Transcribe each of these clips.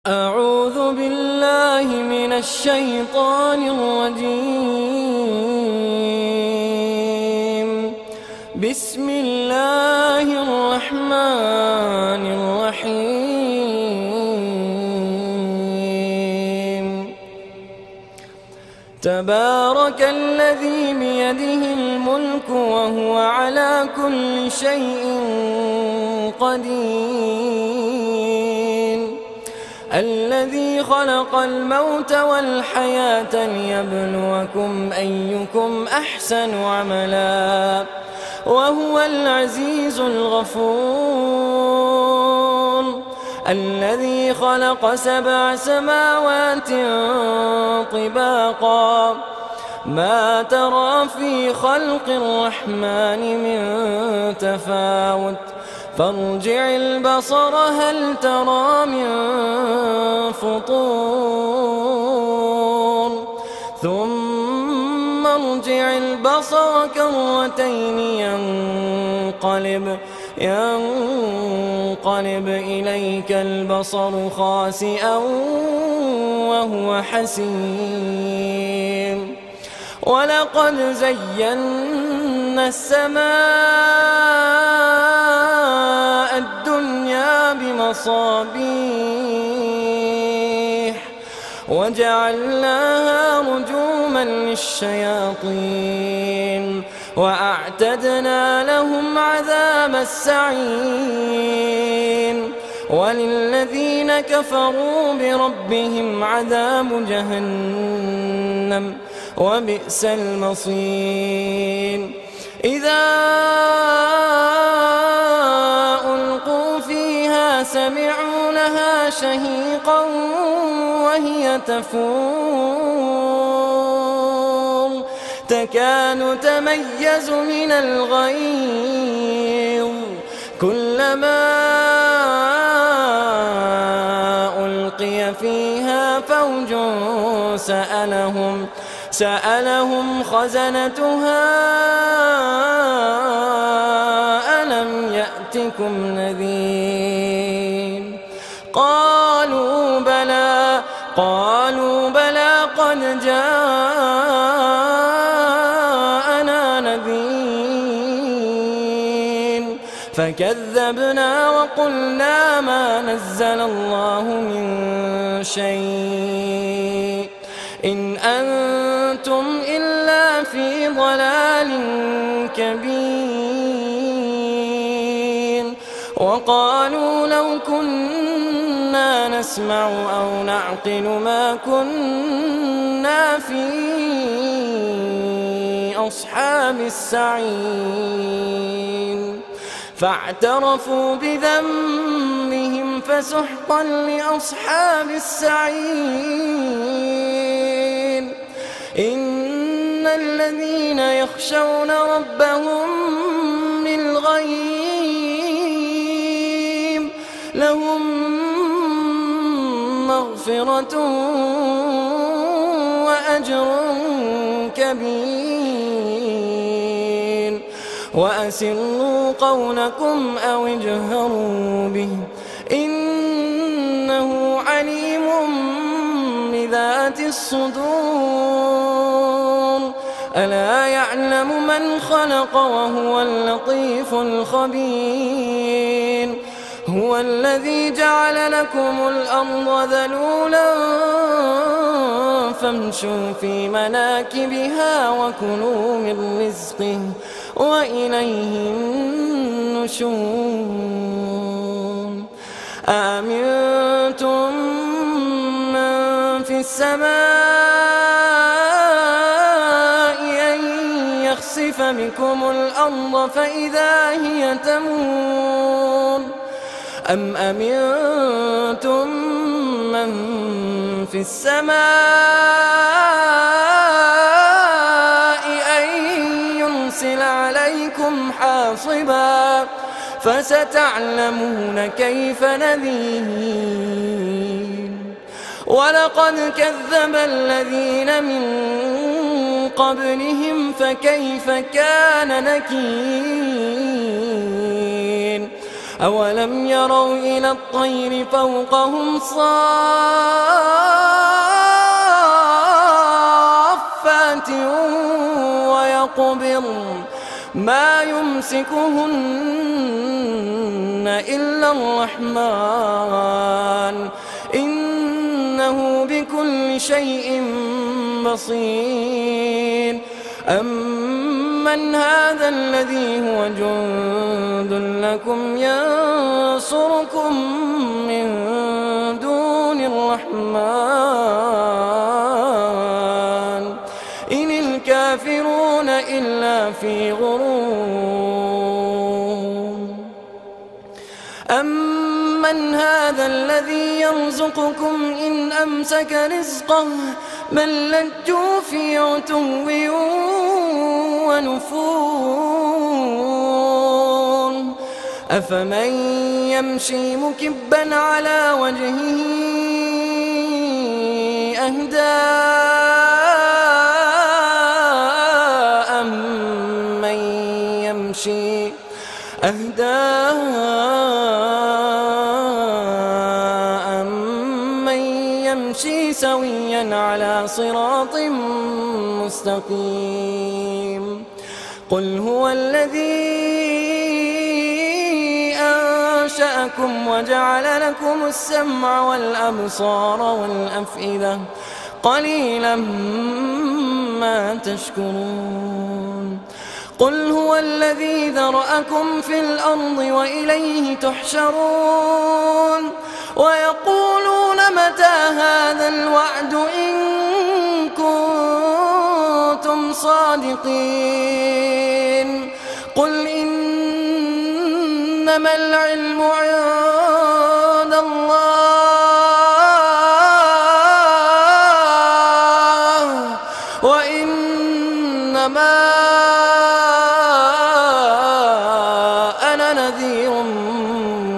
أعوذ بالله من الشيطان الرجيم. بسم الله الرحمن الرحيم. تبارك الذي بيده الملك وهو على كل شيء قدير. الذي خلق الموت والحياة ليبلوكم أيكم أحسن عملا وهو العزيز الغفور. الذي خلق 7 سماوات طباقا ما ترى في خلق الرحمن من تفاوت فارجع البصر هل ترى من فطور ثم ارجع البصر كرتين ينقلب إليك البصر خاسئا وهو حسير. ولقد زينا السماء الدنيا بمصابيح وجعلناها رجوما للشياطين وأعتدنا لهم عذاب السعير. وللذين كفروا بربهم عذاب جهنم وبئس المصير. إذا ألقوا فيها سمعوا لها شهيقا وهي تفور تكاد تميز من الغيظ كلما ألقي فيها فوج سألهم خزنتها ألم يأتكم نذير قالوا بلى قد جاءنا نذير فكذبنا وقلنا ما نزل الله من شيء إن أنتم إلا في ضلال كبير. وقالوا لو كنا نسمع أو نعقل ما كنا في أصحاب السعير فاعترفوا بذنبهم فسحقا لأصحاب السعير. إن الذين يخشون ربهم بالغيب لهم مغفرة وأجر كبير. وأسروا قولكم أو اجهروا به إنه عليم بذات الصدور. ألا يعلم من خلق وهو اللطيف الخبير. هو الذي جعل لكم الأرض ذلولا فامشوا في مناكبها وكلوا من رزقه وإليه النشور. أأمنتم من في السماء أن يخسف بكم الأرض فإذا هي تمور أم أمنتم من في السماء أن يرسل عليكم حاصبا فستعلمون كيف نذير. ولقد كذب الذين من قبلهم فكيف كان نكير. أولم يروا إلى الطير فوقهم صافات ويقبض ما يمسكهن إلا الرحمن إنه بكل شيء بصير أمن هذا الذي هو جند لكم ينصركم من دون الرحمن إن الكافرون إلا في غرور أمن هذا الذي يرزقكم إن أمسك رزقه بل لجوا في عتو ونفور أفمن يمشي مكبا على وجهه أهدى أمن يمشي سويا على صراط مستقيم قل هو الذي أنشأكم وجعل لكم السمع والأبصار والأفئدة قليلا ما تشكرون قل هو الذي ذرأكم في الأرض وإليه تحشرون ويقولون متى هذا الوعد إن كنتم صادقين قل إنما العلم عند الله وإنما أنا نذير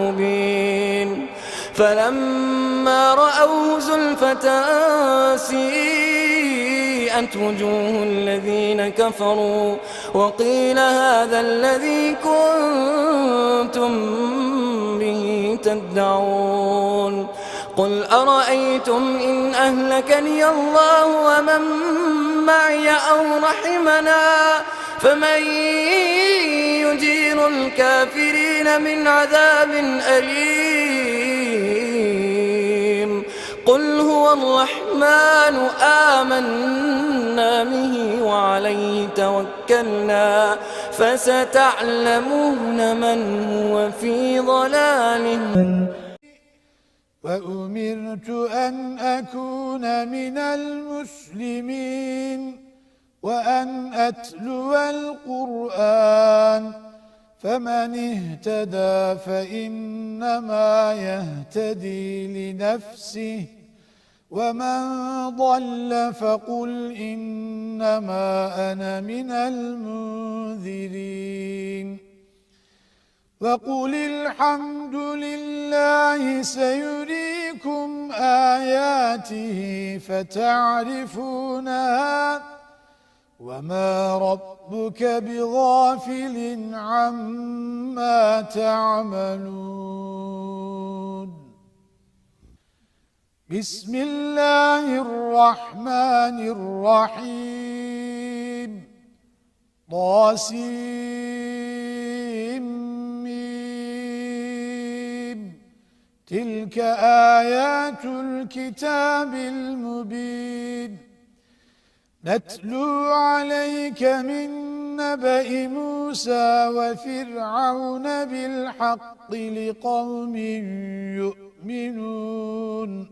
مبين فلما رأوه زلفة سيئت وجوه الذين كفروا وقيل هذا الذي كنتم به تدعون قل أرأيتم إن أهلكني الله ومن معي أو رحمنا فمن يجير الكافرين من عذاب أليم قل هو الرحمن آمنا به وعليه توكلنا فستعلمون من هو في ضلال وأمرت أن أكون من المسلمين وأن أتلو القرآن فمن اهتدى فإنما يهتدي لنفسه ومن ضل فقل إنما أنا من المنذرين وقل الحمد لله سيريكم آياته فتعرفونها وما ربك بغافل عما تعملون بسم الله الرحمن الرحيم طاسيم تلك آيات الكتاب المبين نتلو عليك من نبأ موسى وفرعون بالحق لقوم يؤمنون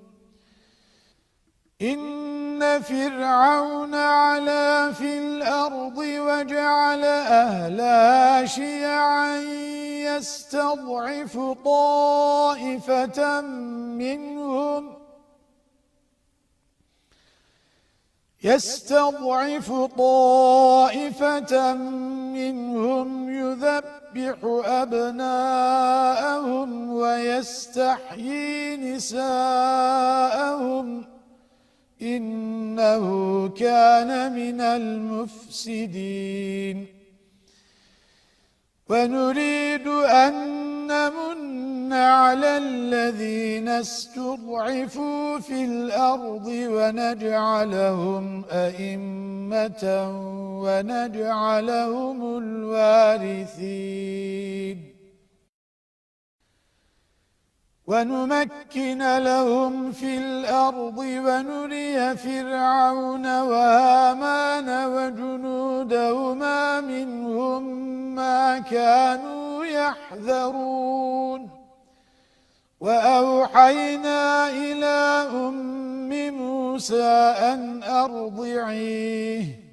إن فرعون علا في الأرض وجعل أهلها شيعا يستضعف طائفة منهم يذبح أبناءهم ويستحيي نساءهم إنه كان من المفسدين ونريد أن نمن على الذين استضعفوا في الأرض ونجعلهم أئمة ونجعلهم الوارثين ونمكن لهم في الأرض ونري فرعون وهامان وجنودهما منهم ما كانوا يحذرون وأوحينا إلى أم موسى أن أرضعيه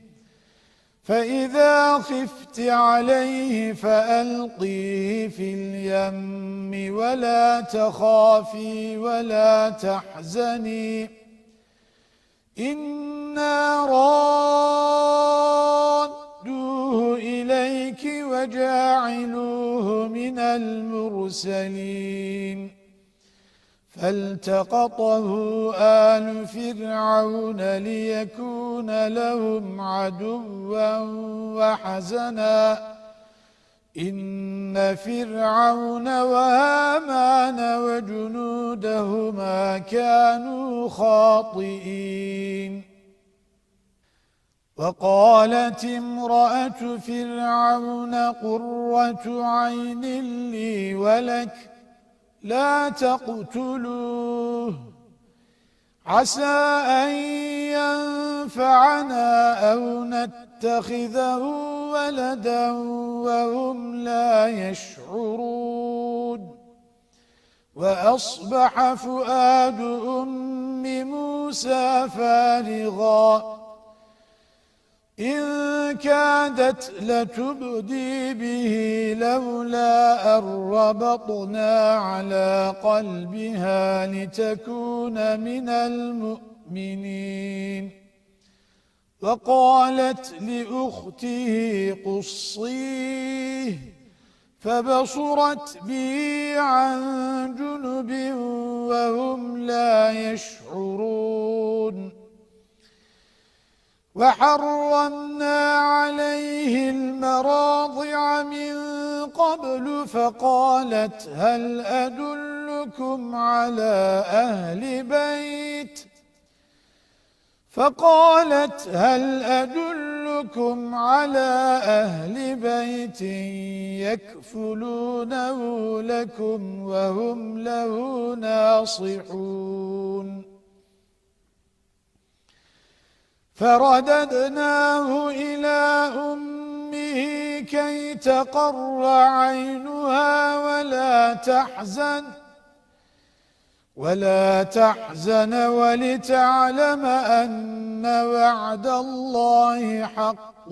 فإذا خفت عليه فألقيه في اليم ولا تخافي ولا تحزني إنا رادوه إليك وجاعلوه من المرسلين فالتقطه آل فرعون ليكون لهم عدوا وحزنا إن فرعون وهامان وجنودهما كانوا خاطئين وقالت امرأة فرعون قرة عين لي ولك لا تقتلوه عسى أن ينفعنا أو نتخذه ولدا وهم لا يشعرون وأصبح فؤاد أم موسى فارغا إن كادت لتبدي به لولا أن ربطنا على قلبها لتكون من المؤمنين وقالت لأخته قصيه فبصرت به عن جنب وهم لا يشعرون وحرمنا عليه المراضع من قبل فقالت هل أدلكم على أهل بيت يكفلونه لكم وهم له ناصحون فرددناه إلى أمه كي تقر عينها ولا تحزن ولتعلم أن وعد الله حق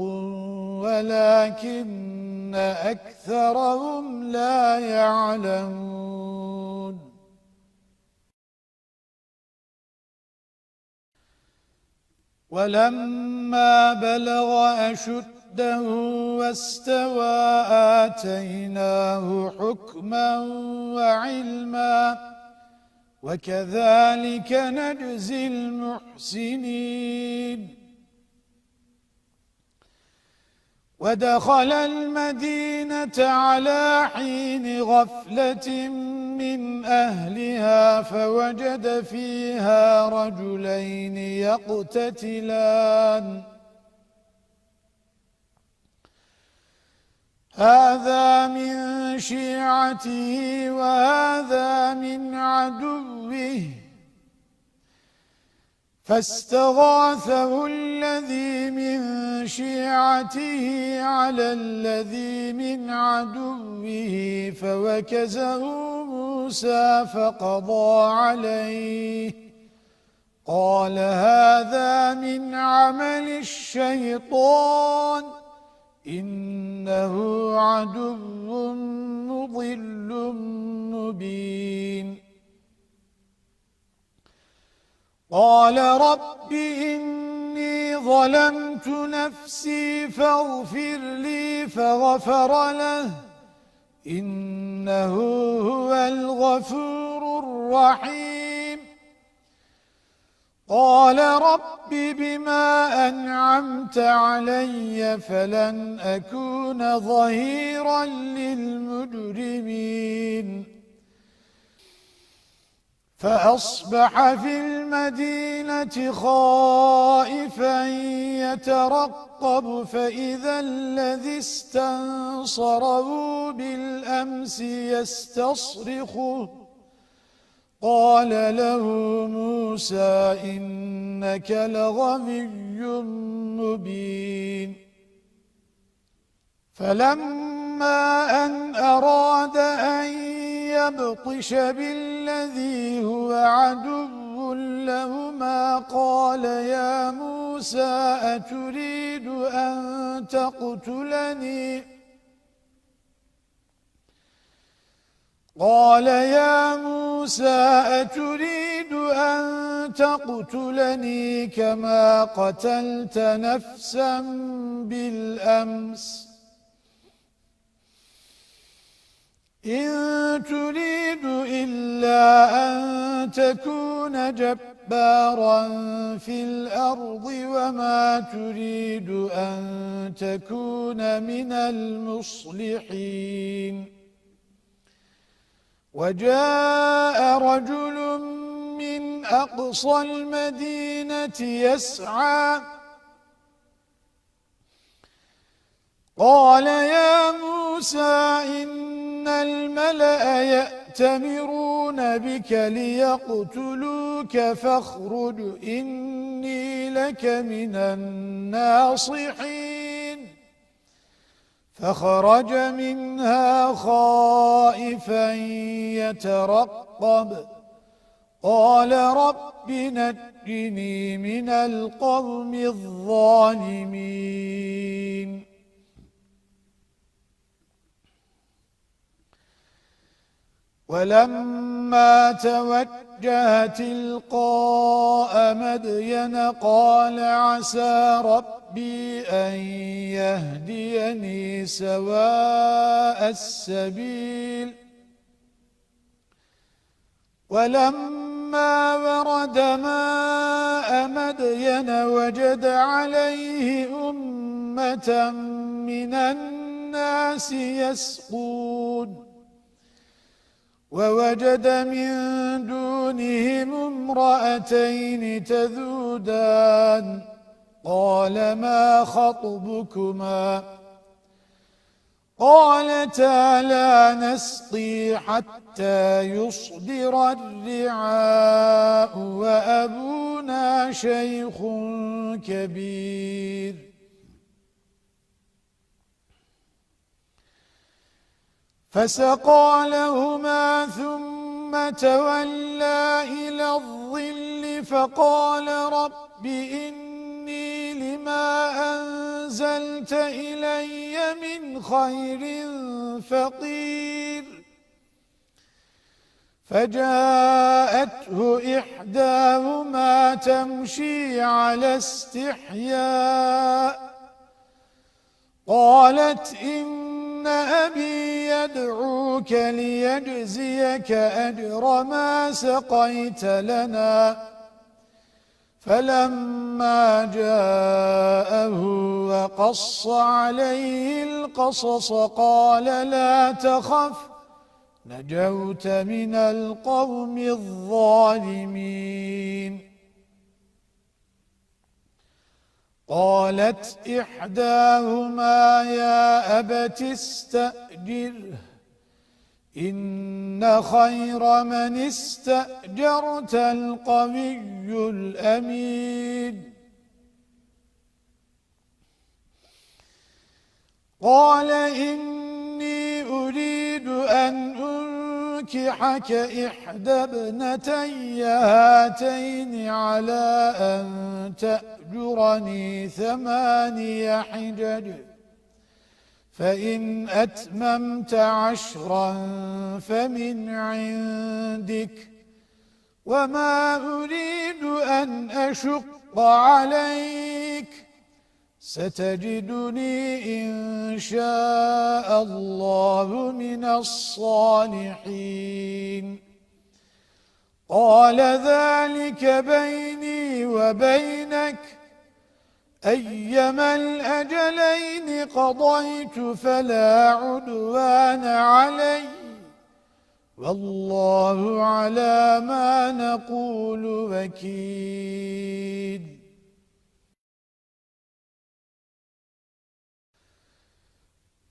ولكن أكثرهم لا يعلمون ولما بلغ أشده واستوى آتيناه حكما وعلما وكذلك نجزي المحسنين ودخل المدينة على حين غفلة من أهلها فوجد فيها رجلين يقتتلان هذا من شيعته وهذا من عدوه فاستغاثه الذي من شيعته على الذي من عدوه فوكزه موسى فقضى عليه قال هذا من عمل الشيطان إنه عدو مضل مبين قال رب إني ظلمت نفسي فاغفر لي فغفر له إنه هو الغفور الرحيم قال رب بما أنعمت علي فلن أكون ظهيرا للمجرمين فأصبح في المدينة خائفا يترقب فإذا الذي استنصره بالأمس يستصرخه قال له موسى إنك لغوي مبين فلما أن أراد أن يبطش بالذي هو عدو لهما قال يا موسى أتريد أن تقتلني كما قتلت نفسا بالأمس إن تريد إلا أن تكون جبارا في الأرض وما تريد أن تكون من المصلحين وجاء رجل من أقصى المدينة يسعى قال يا موسى إن الملأ يأتمرون بك ليقتلوك فاخرج إني لك من الناصحين فخرج منها خائفا يترقب قال رب نجني من القوم الظالمين ولما توجه تلقاء مدين قال عسى ربي أن يهديني سواء السبيل ولما ورد ماء مدين وجد عليه أمة من الناس يسقون ووجد من دونهم امرأتين تذودان قال ما خطبكما قالتا لا نسقي حتى يصدر الرعاء وأبونا شيخ كبير فسقى لهما ثم تولى إلى الظل فقال رب إني لما أنزلت إلي من خير فقير فجاءته إحداهما تمشي على استحياء قالت إن أبي يدعوك ليجزيك أجر ما سقيت لنا فلما جاءه وقص عليه القصص قال لا تخف نجوت من القوم الظالمين قالت إحداهما يا أبت استأجره إن خير من استأجرت القوي الأمين قال إني أريد أن أنكحك إحدى ابنتي هاتين على أن تأجرني 8 حجج فإن أتممت 10 فمن عندك وما أريد أن أشق عليك ستجدني إن شاء الله من الصالحين قال ذلك بيني وبينك أيما الأجلين قضيت فلا عدوان علي والله على ما نقول وكيل.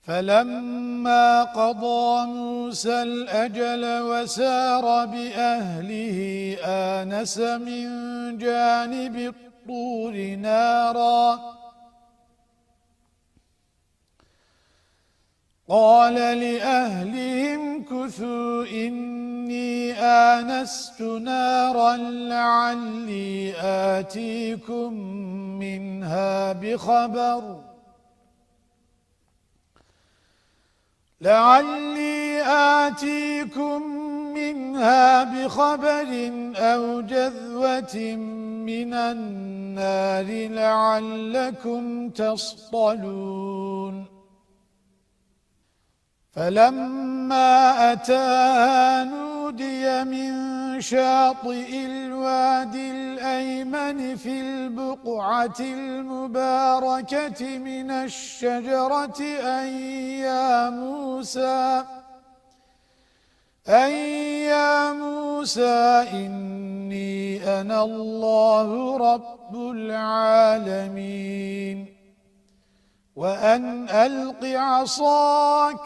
فلما قضى موسى الأجل وسار بأهله آنس من جانب الطور نارا قال لأهلهم كثوا إني آنست نارا لعلي آتيكم منها بخبر أو جذوة من النار لعلكم تصطلون. فلما أتاها نودي من شاطئ الوادي الأيمن في البقعة المباركة من الشجرة أن يا موسى إني أنا الله رب العالمين وأن ألق عصاك.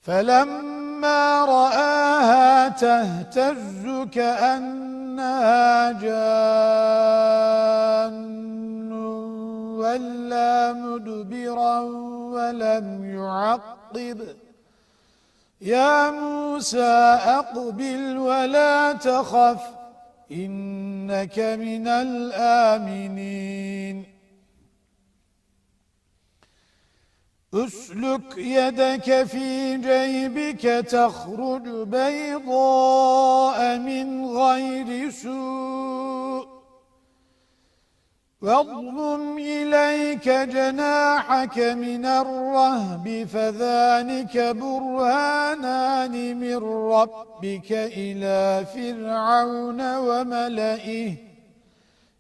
فلما رآها تهتز كأنها جان ولا مدبرا ولم يعقب يا موسى أقبل ولا تخف إنك من الآمنين. أسلك يدك في جيبك تخرج بيضاء من غير سوء واضمم إليك جناحك من الرهب فذلك برهانان من ربك إلى فرعون وملئه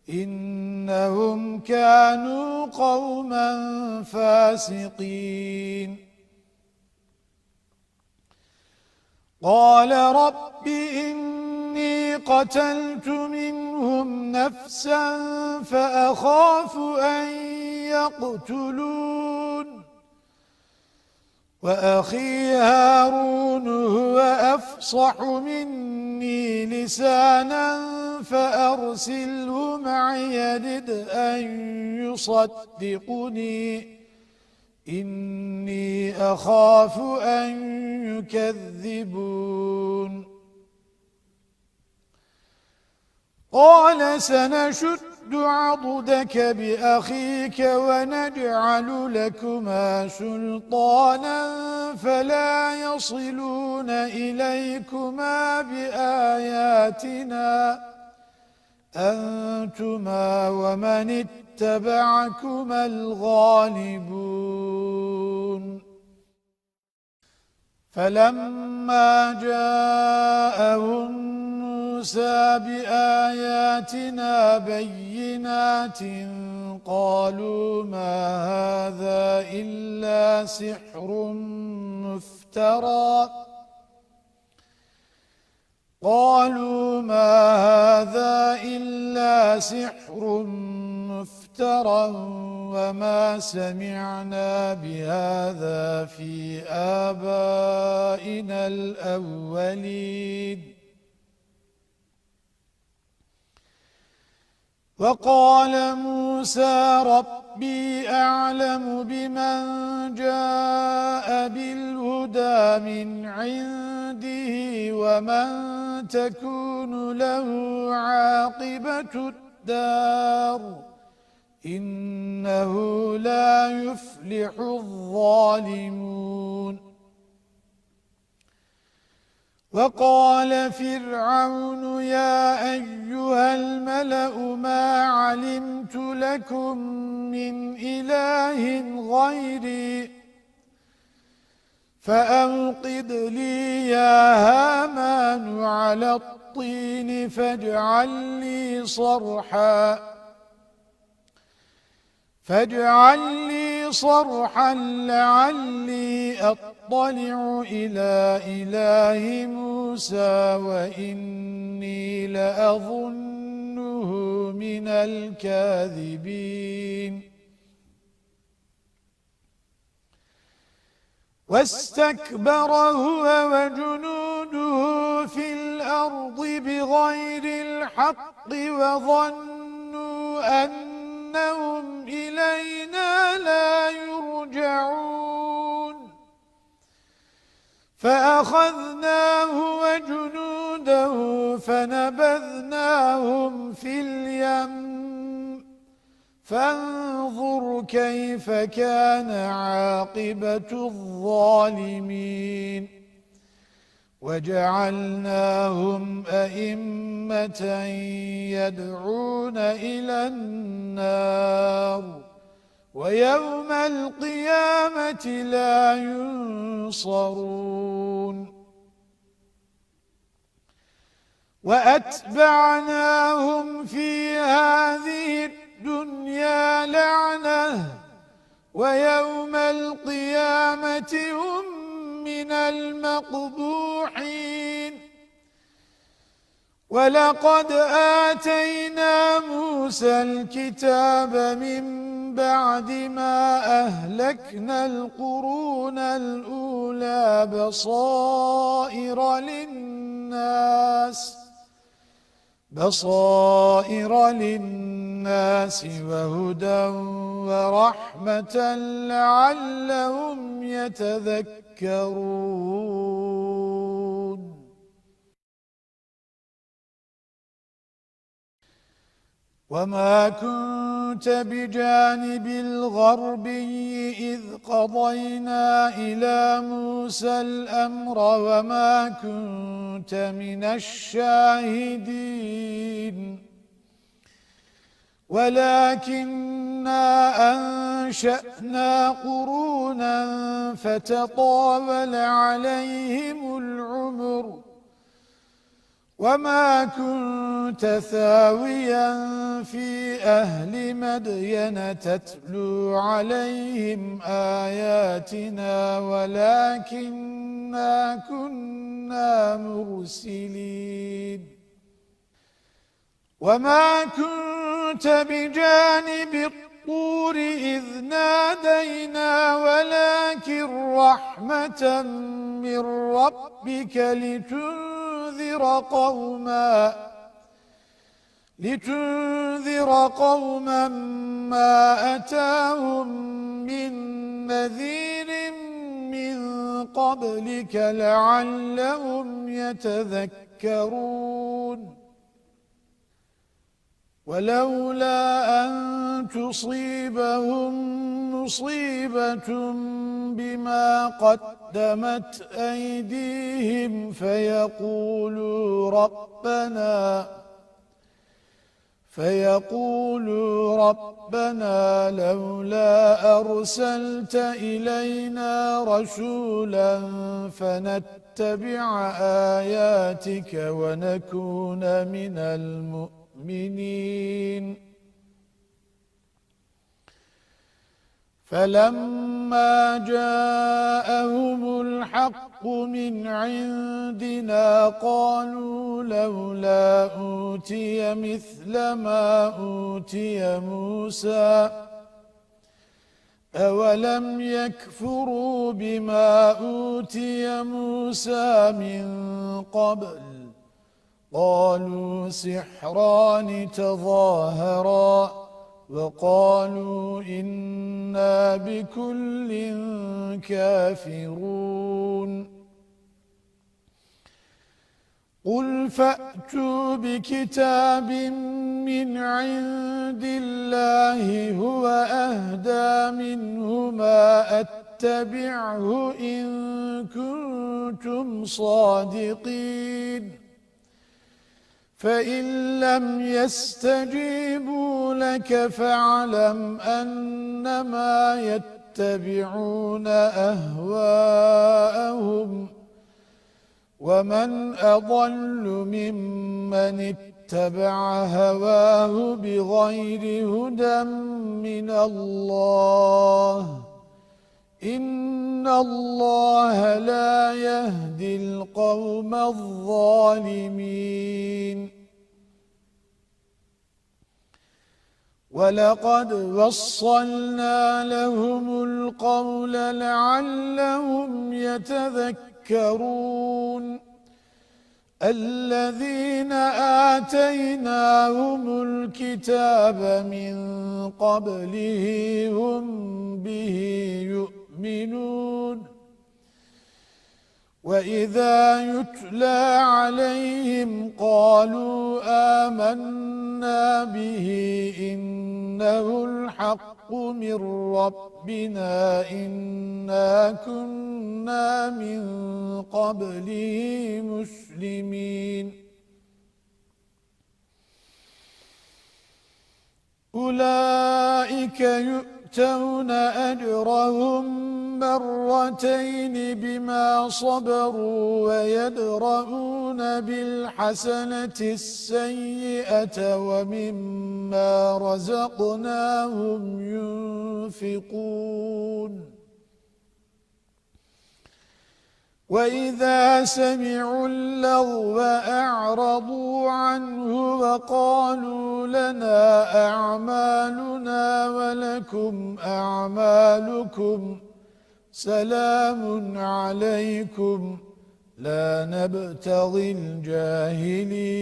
إنهم كانوا قوما فاسقين. قال رب إني قتلت منهم نفسا فأخاف أن يقتلون وأخي هارون هو أفصح مني لسانا فأرسله معي يرد أن يصدقني إني أخاف أن يكذبون. قال سنشد عضدك بأخيك ونجعل لكما سلطانا فلا يصلون إليكما بآياتنا أنتما ومن اتبعكما الغالبون. فلما جاءهم موسى بآياتنا بينات قالوا ما هذا إلا سحر مفترى وما سمعنا بهذا في آبائنا الأولين. وقال موسى ربي أعلم بمن جاء بالهدى من عنده ومن تكون له عاقبة الدار إنه لا يفلح الظالمون. وقال فرعون يا أيها الملأ ما علمت لكم من إله غيري فأوقد لي يا هامان على الطين فاجعل لي صرحا لعلي أطلع إلى إله موسى وإني لأظنه من الكاذبين واستكبر هو وجنوده في الأرض بغير الحق وظنوا أنهم إلينا لا يرجعون فأخذناه وجنوده فنبذناهم في اليم فانظر كيف كان عاقبة الظالمين وجعلناهم أئمة يدعون إلى النار ويوم القيامة لا ينصرون وأتبعناهم في هذه الدنيا لعنة ويوم القيامة هم من المقبوحين ولقد آتينا موسى الكتاب من بعد ما أهلكنا القرون الأولى بصائر للناس وهدى ورحمة لعلهم يتذكرون وما كنت بجانب الغربي إذ قضينا إلى موسى الأمر وما كنت من الشاهدين ولكننا أنشأنا قرونا فتطاول عليهم العمر وما كنت ثاويا في أهل مدين تتلو عليهم آياتنا ولكننا كنا مرسلين وما كنت بجانب الطور إذ نادينا ولكن رحمة من ربك لتنذر قوما ما أتاهم من نذير من قبلك لعلهم يتذكرون ولولا أن تصيبهم مصيبة بما قدمت أيديهم فيقولوا ربنا لولا أرسلت إلينا رسولا فنتبع آياتك ونكون من المؤمنين فلما جاءهم الحق من عندنا قالوا لولا أوتي مثل ما أوتي موسى أولم يكفروا بما أوتي موسى من قبل قالوا سحران تظاهرا وقالوا إنا بكل كافرون قل فأتوا بكتاب من عند الله هو أهدى منهما أتبعه إن كنتم صادقين فإن لم يستجيبوا لك فاعلم أنما يتبعون أهواءهم ومن أضل ممن اتبع هواه بغير هدى من الله إن الله لا يهدي القوم الظالمين ولقد وصلنا لهم القول لعلهم يتذكرون الذين آتيناهم الكتاب من قبله هم به يؤمنون وإذا يتلى عليهم قالوا آمنا به إنه الحق من ربنا إنا كنا من قبله مسلمين أولئك يؤتون أجرهم مرتين بما صبروا ويدرؤون بالحسنة السيئة ومما رزقناهم ينفقون وإذا سمعوا اللغو أعرضوا عنه وقالوا لنا أعمالنا ولكم أعمالكم سلام عليكم لا نبتغي الجاهلين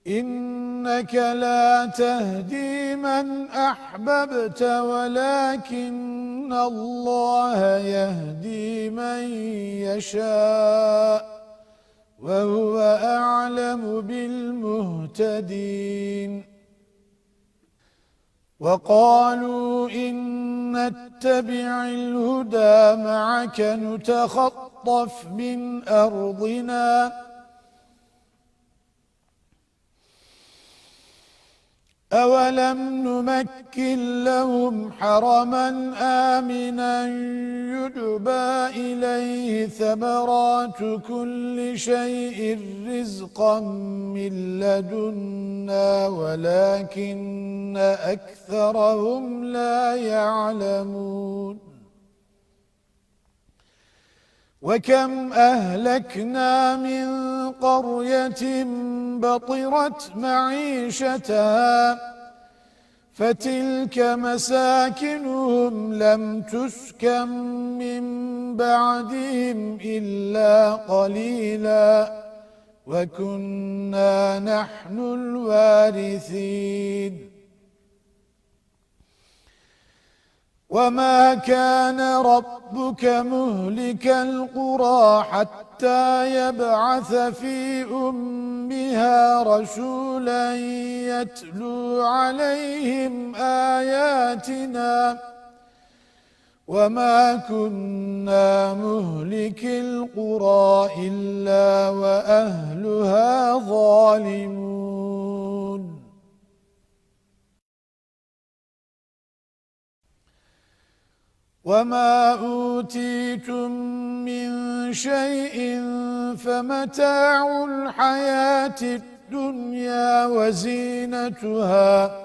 إنك لا تهدي من أحببت ولكن الله يهدي من يشاء وهو أعلم بالمهتدين وقالوا إن نتبع الهدى معك نتخطف من أرضنا أولم نمكن لهم حرما آمنا يجبى إليه ثمرات كل شيء رزقا من لدنا ولكن أكثرهم لا يعلمون وكم أهلكنا من قرية بطرت معيشتها فتلك مساكنهم لم تسكن من بعدهم إلا قليلا وكنا نحن الوارثين وما كان ربك مهلك القرى حتى يبعث في أمها رسولا يتلو عليهم آياتنا وما كنا مهلك القرى إلا وأهلها ظالمون وما أوتيتم من شيء فمتاع الحياة الدنيا وزينتها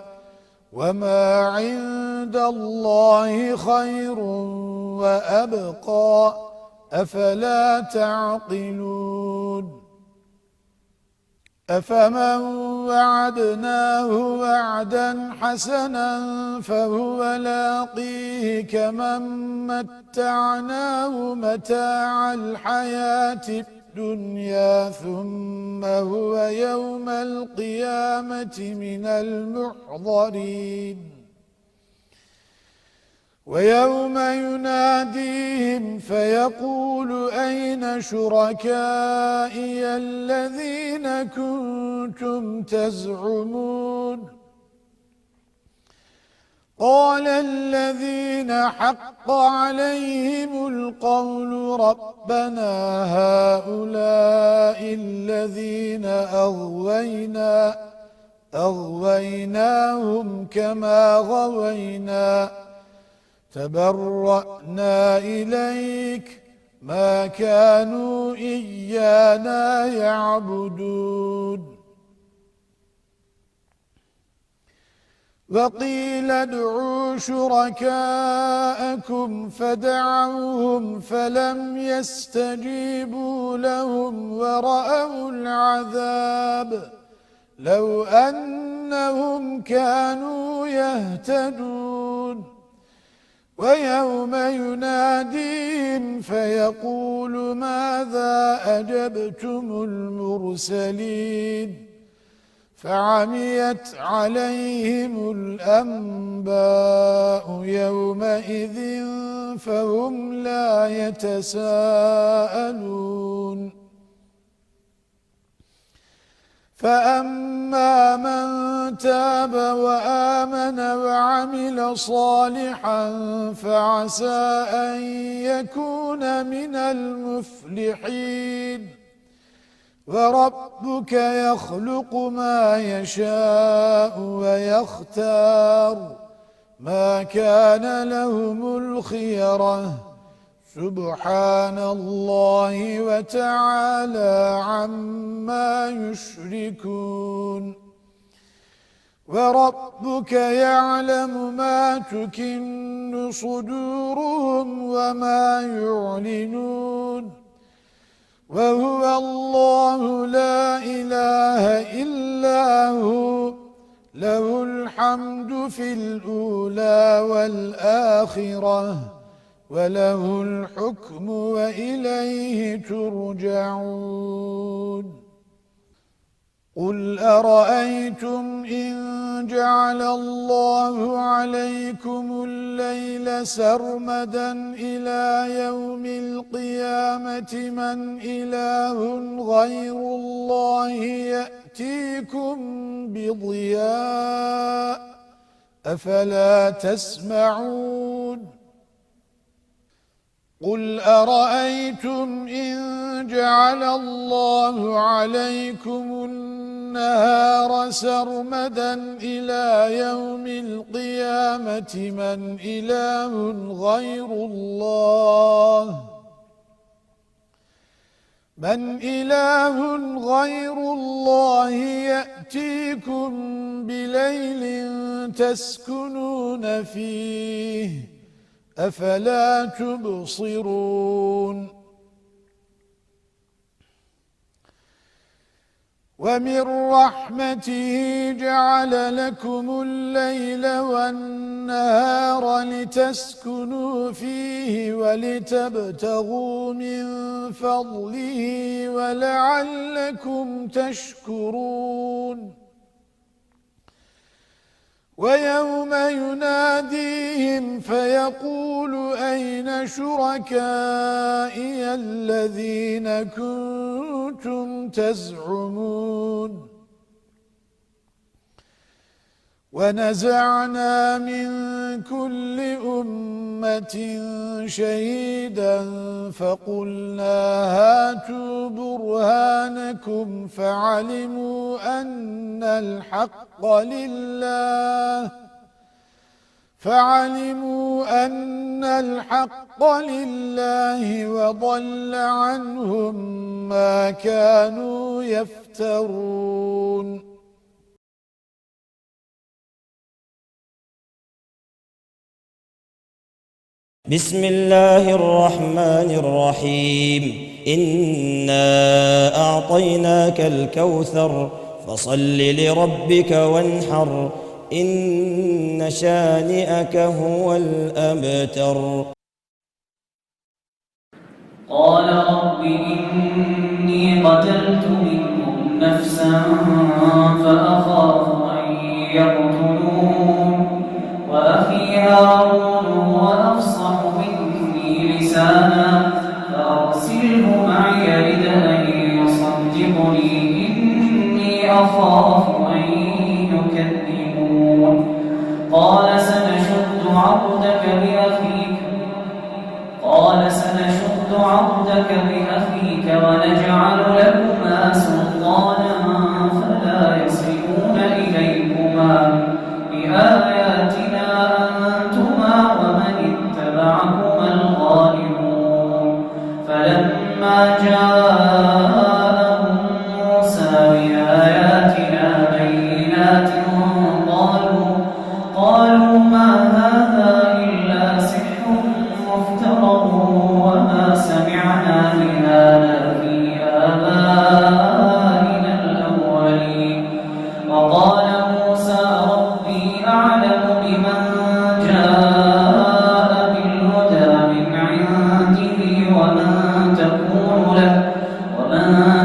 وما عند الله خير وأبقى أفلا تعقلون أفمن وعدناه وعدا حسنا فهو لاقيه كمن متعناه متاع الحياة الدنيا ثم هو يوم القيامة من المحضرين ويوم يناديهم فيقول أين شركائي الذين كنتم تزعمون قال الذين حق عليهم القول ربنا هؤلاء الذين أغويناهم كما غوينا تبرأنا إليك ما كانوا إيانا يعبدون وقيل ادعوا شركاءكم فدعوهم فلم يستجيبوا لهم ورأوا العذاب لو أنهم كانوا يهتدون ويوم يناديهم فيقول ماذا أجبتم المرسلين فعميت عليهم الأنباء يومئذ فهم لا يتساءلون فأما من تاب وآمن وعمل صالحا فعسى أن يكون من المفلحين وربك يخلق ما يشاء ويختار ما كان لهم الخيرة سبحان الله وتعالى عما يشركون وربك يعلم ما تكن صدورهم وما يعلنون وهو الله لا إله إلا هو له الحمد في الأولى والآخرة وله الحكم وإليه ترجعون قل أرأيتم إن جعل الله عليكم الليل سرمدا إلى يوم القيامة من إله غير الله يأتيكم بضياء أفلا تسمعون قل أرأيتم إن جعل الله عليكم النهار سرمدا إلى يوم القيامة من إله غير الله يأتيكم بليل تسكنون فيه أفلا تبصرون ومن رحمته جعل لكم الليل والنهار لتسكنوا فيه ولتبتغوا من فضله ولعلكم تشكرون ويوم يناديهم فيقول أين شركائي الذين كنتم تزعمون ونزعنا من كل أمة شهيدا فقلنا هاتوا برهانكم فعلموا أن الحق لله وضل عنهم ما كانوا يفترون بسم الله الرحمن الرحيم إنا أعطيناك الكوثر فصل لربك وانحر إن شانئك هو الأبتر قال رب إني قتلت منهم نفسا فأخاف أن يقتلون وأخي هارون هو أفصح مني لسانا فأرسله معي رد أن يصدقني إني أخاف أن يكذبون قال سنشد عضدك بأخيك ونجعل لكما سلطانا فلا يصلون إليكما بآياتنا أنتما ومن اتبعكما الغالبون بآياتنا بينات قالوا ما هذا إلا سحر مفترى وما سمعنا بهذا في آبائنا الأولين. وقال موسى ربي أعلم بمن جاء بالهدى من عنده ومن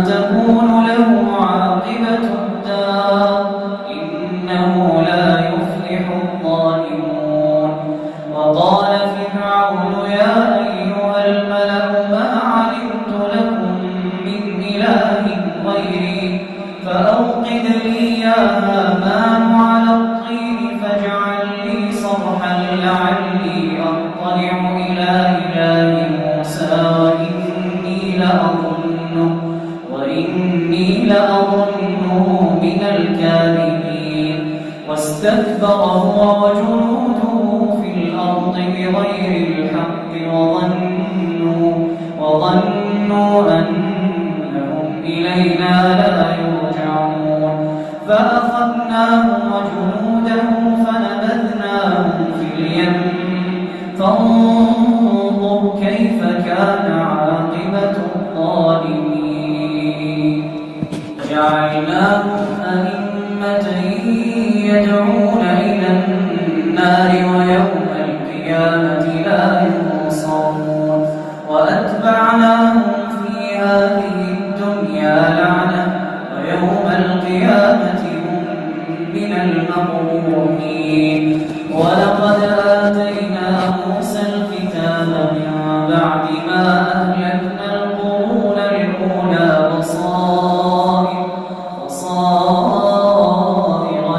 تكون له عاقبة الدار إنه لا يفلح الظالمون. وقال فرعون يا أيها الملأ ما علمت لكم من إله غيري فأوقد لي يا هامان على الطين فاجعل لي صرحا لعلي أطلع إلى إله موسى وإني لأظنه من الكاذبين. واستكبر هو وجنوده في الأرض بغير الحق وظنوا أنهم إلينا لا يرجعون. فأخذناه وجنوده فنبذناهم في اليم فانظر كيف كان عاقبة الظالمين. جعلناهم أئمة يدعون إلى النار ويوم القيامة لا ينصرون. وأتبعناهم في هذه الدنيا لعنة ويوم القيامة هم من المقبوحين. ولقد آتينا موسى الكتاب من بعد ما أهلكنا القرون الأولى بصائر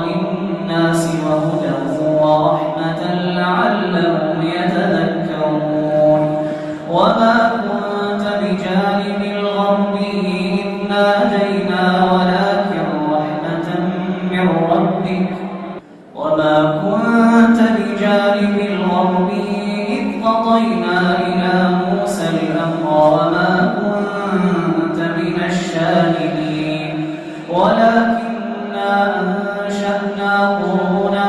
للناس وهدى ورحمة لعلهم يتذكرون. وما كنت بجانب الغربي إذ نادينا ولكن رحمة من ربك إذ قضينا إلى موسى الأمر وما كنت من الشاهدين ولكننا أنشأنا قرونا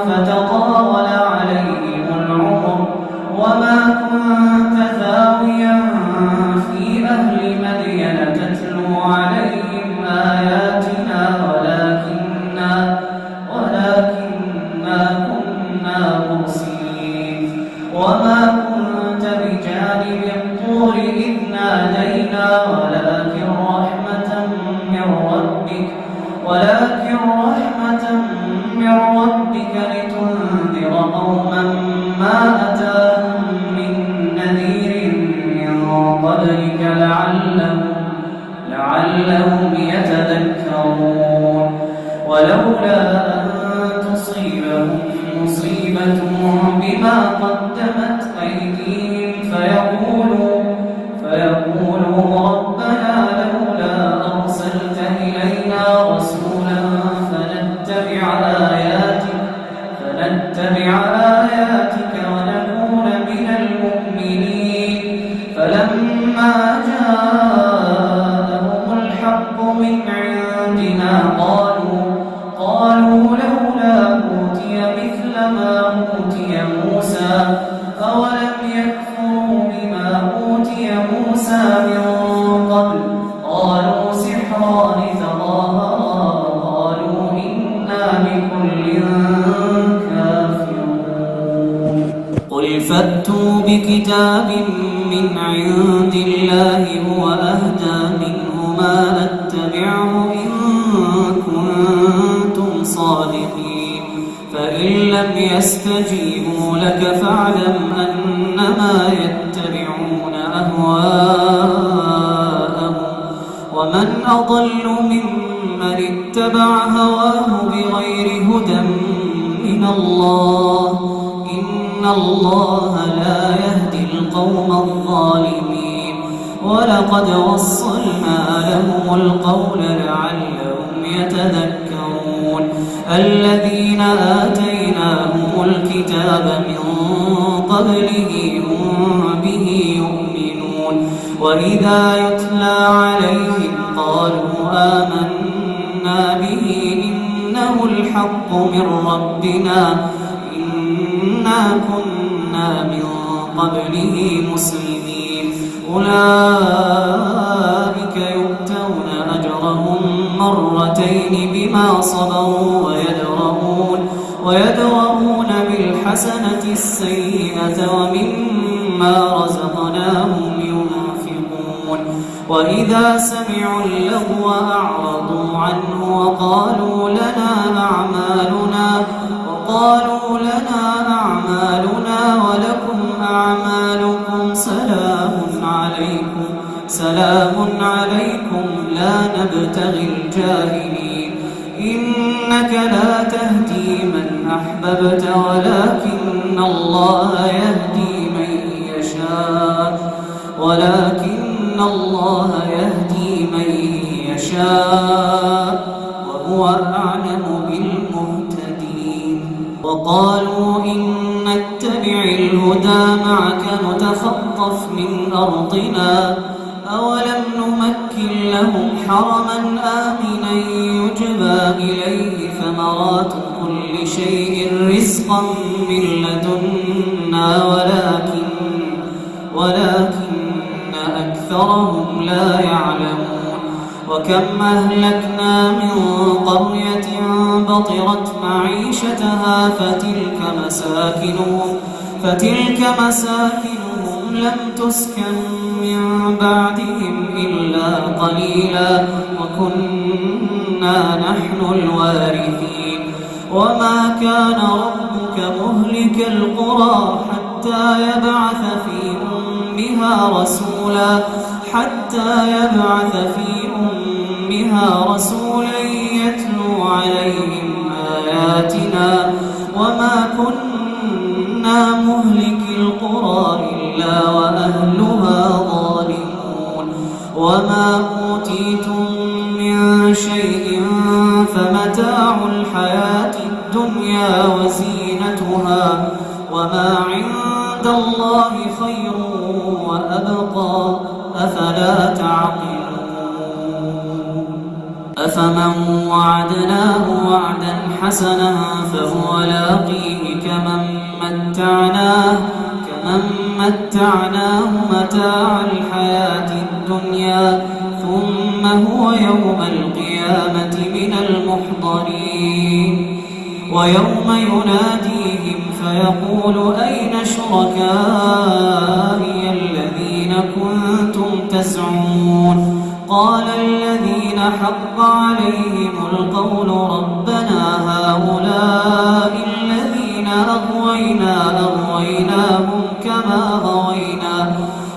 فتطاول عليهم العمر وما كنت ثاويا في أهل مدين تتلو عليهم آياتنا ولكننا كنا مرسلين. وما كنت بجانب الطور إذ نادينا ولكن رحمة من ربك لتنذر قوما ما أتاهم من نذير من قبلك لعلهم يتذكرون. ولولا أن تصيبهم مصيبة بما قدمت أيديهم فيقولوا ربنا لولا أرسلت إلينا رسولا فنتبع آياتك ونكون من المؤمنين. فلما جاءهم الحق من عندنا قالوا لولا أوتي مثل ما أوتي موسى أولم يكفروا بما أوتي موسى من قبل قالوا سحران تظاهرا قالوا إنا بكل كافرون. قل فأتوا بكتاب من عند الله هو أهدى منهما أتبعه إن كنتم صادقين. فإن لم يستجيبوا لك فاعلم أنما يتبعون أهواءهم ومن أضل ممن اتبع هواه بغير هدى من الله إن الله لا يهدي القوم الظالمين. ولقد وصلنا لهم القول لعلهم يتذكرون. الذين آتيناهم الكتاب من قبله هم به يؤمنون. وإذا يتلى عليهم قالوا آمنا آمنا به إنه الحق من ربنا إنا كنا من قبله مسلمين أولئك يؤتون أجرهم مرتين بما صبروا ويدرؤون بالحسنة السيئة ومما رزقناهم ينفقون وإذا سمعوا اللغو أعرضوا عنه وقالوا لنا أعمالنا ولكم أعمالكم سلام عليكم لا نبتغي الجاهلين إنك لا تهدي من أحببت ولكن الله يهدي من يشاء وهو أعلم بالمهتدين وقالوا إن نتبع الهدى معك نتخطف من أرضنا أولم نمكن لهم حرما آمنا يجبى إليه ثمرات كل شيء رزقا من لدنا ولكن أكثرهم لا يعلمون وكم أهلكنا من قرية بطرت معيشتها فتلك مساكنهم لم تسكن من بعدهم إلا قليلا وكنا نحن الوارثين وما كان ربك مهلك القرى حتى يبعث في أمها رسولا يتلو عليهم آياتنا وما كنا مهلك القرى إلا وأهلها ظالمون وما أوتيتم من شيء فمتاع الحياة الدنيا وزينتها وما عند الله خير وأبقى أفلا تعقلون أفمن وعدناه وعدا حسنا فهو لاقيه كمن متعناه متاع الحياة الدنيا ثم هو يوم القيامة من المحضرين ويوم يناديهم فيقول أين شركائي الذين كنتم تزعمون قال الذين حق عليهم القول ربنا هؤلاء الذين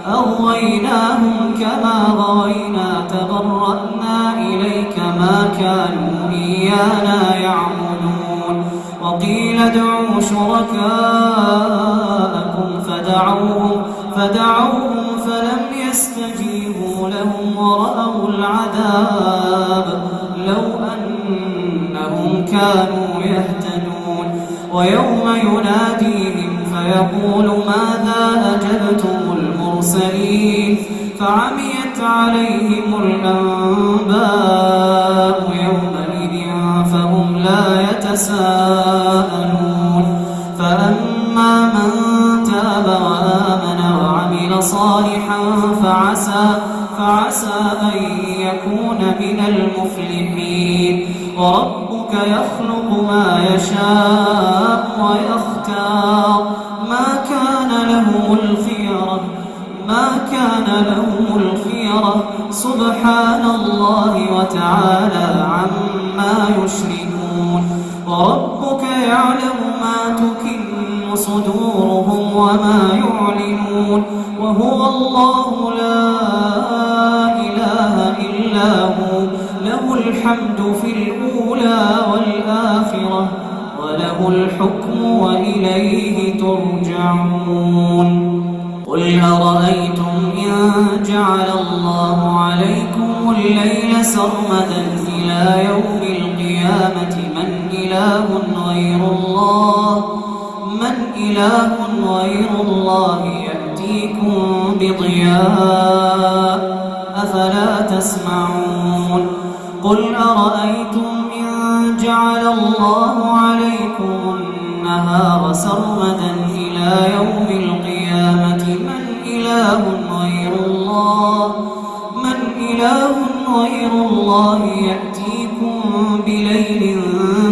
أغويناهم كما غوينا تبرأنا إليك ما كانوا إيانا يعبدون وقيل ادعوا شركاءكم فدعوهم فلم يستجيبوا لهم ورأوا العذاب لو أنهم كانوا يهتدون ويوم يناديهم فيقول ماذا أجبتم المرسلين فعميت عليهم الأنباء يومئذ فهم لا يتساءلون فأما من تاب وآمن وعمل صالحا فعسى أن يكون من المفلحين وربك يخلق ما يشاء ويختار ما كان لهم الخيرة سبحان الله وتعالى عما يشركون وربك يعلم ما تكن صدورهم وما يعلنون وهو الله لا إله إلا هو له الحمد في الأولى والآخرة وله الحكم وإليه ترجعون قل أرأيتم إن جعل الله عليكم الليل سرمدا إلى يوم القيامة من إله غير الله يأتيكم بضياء أفلا تسمعون قل أرأيتم إن جعل الله عليكم النهار سرمدا إلى يوم القيامة من إله غير الله يأتيكم بليل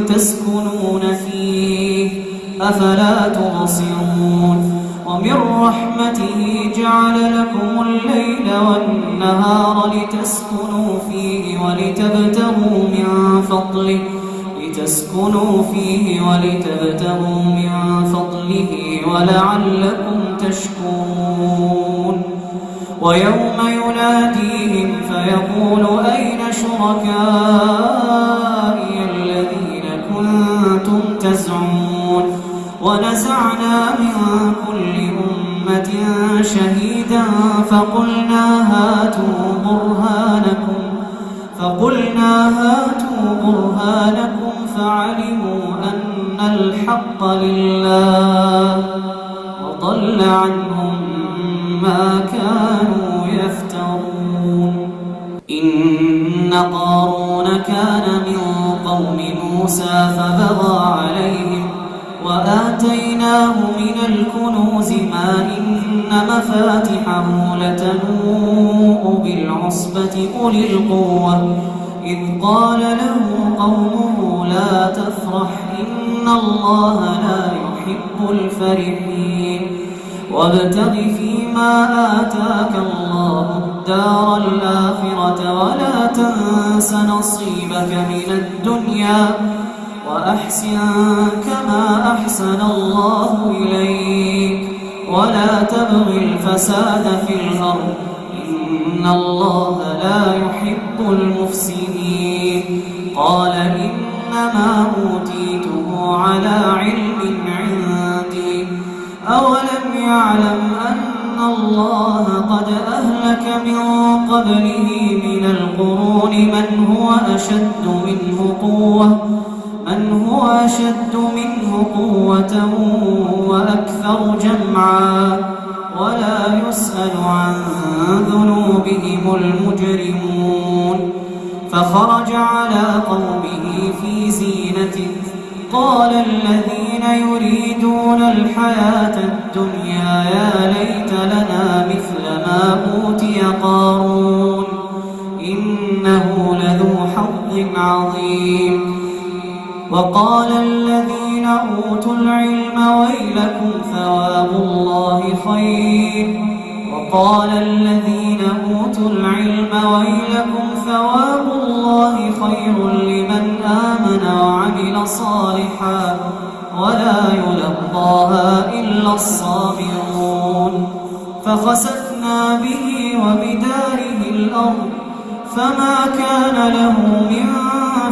تسكنون فيه أفلا تبصرون ومن رحمته جعل لكم الليل والنهار لتسكنوا فيه ولتبتغوا من فضله ولعلكم تشكرون ويوم يناديهم فيقول أين شركائي الذين كنتم تزعمون ونزعنا من كل أمة شهيدا فقلنا هاتوا برهانكم فعلموا أن الحق لله وضل عنهم ما كانوا يفترون إن قارون كان من قوم موسى فبغى عليهم وآتيناه من الكنوز ما إن مفاتحه لتنوء بالعصبة أولي القوة إذ قال له قومه لا تفرح إن الله لا يحب الفرحين وابتغ فيما آتاك الله الدار الآخرة ولا تنس نصيبك من الدنيا وأحسن كما أحسن الله إليك ولا تبغ الفساد في الأرض إن الله لا يحب المفسدين قال إنما أوتيته على علم عندي أولم يعلم أن الله قد أهلك من قبله من القرون من هو أشد منه قوة وأكثر جمعا ولا يسأل عن ذنوبهم المجرمون فخرج على قومه في زينته قال الذين يريدون الحياة الدنيا يا ليت لنا مثل ما أوتي قارون إنه لذو حظ عظيم وقال الذين أوتوا العلم ويلكم ثواب الله خير لمن آمن وعمل صالحا ولا يلقاها إلا الصابرون فخسفنا به وبداره الأرض فما كان له من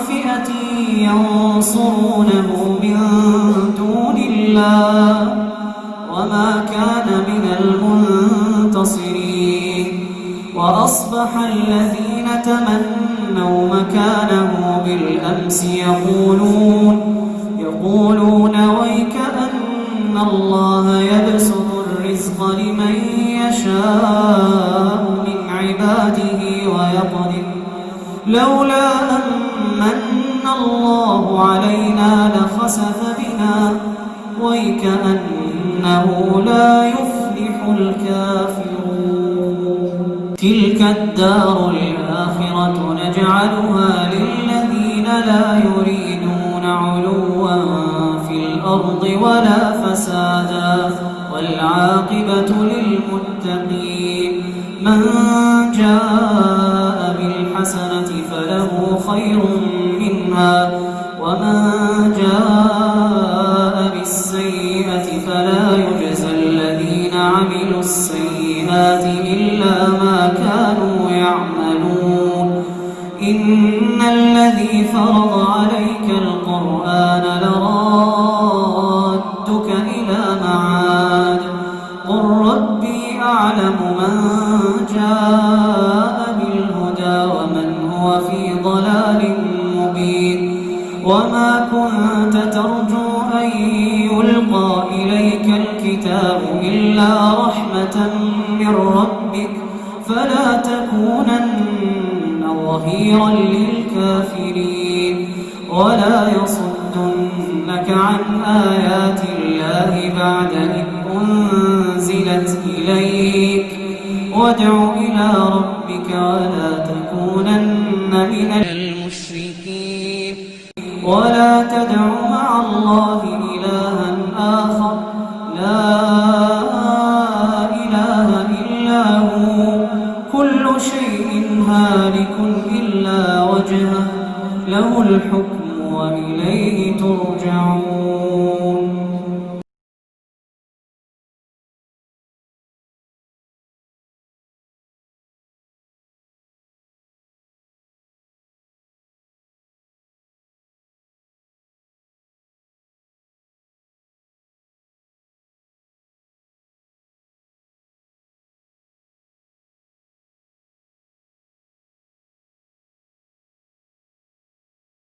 فئة ينصرونه من دون الله وما كان من المنتصرين وأصبح الذين تمنوا مكانه بالأمس يقولون ويكأن الله يبسط الرزق لمن يشاء من عباده ويقدر لولا أمن الله علينا لخسف بنا ويكأنه لا يفلح الكافرون تلك الدار الآخرة نجعلها للذين لا يريدون علوا في الأرض ولا فسادا والعاقبة للمتقين من جاء بالحسنة فله خير منها ومن جاء بالسيئة فلا يجزى الذين عملوا السيئات إلا ما كانوا يعملون إن الذي فرض عليك القرآن لرادك إلى معاد قل ربي أعلم من جاء بالهدى ومن هو في ضلال مبين وما كنت ترجو أن يلقى إليك الكتاب إلا رحمة من ربك فلا تكونن ظهيرا للكافرين ولا يصدنك عن آيات الله بعد إذ أنزلت إليك وادع إلى ربك ولا تكونن من المشركين ولا تدع مع الله إلها آخر لا إله إلا هو كل شيء هالك إلا وجهه له الحكم وإليه ترجعون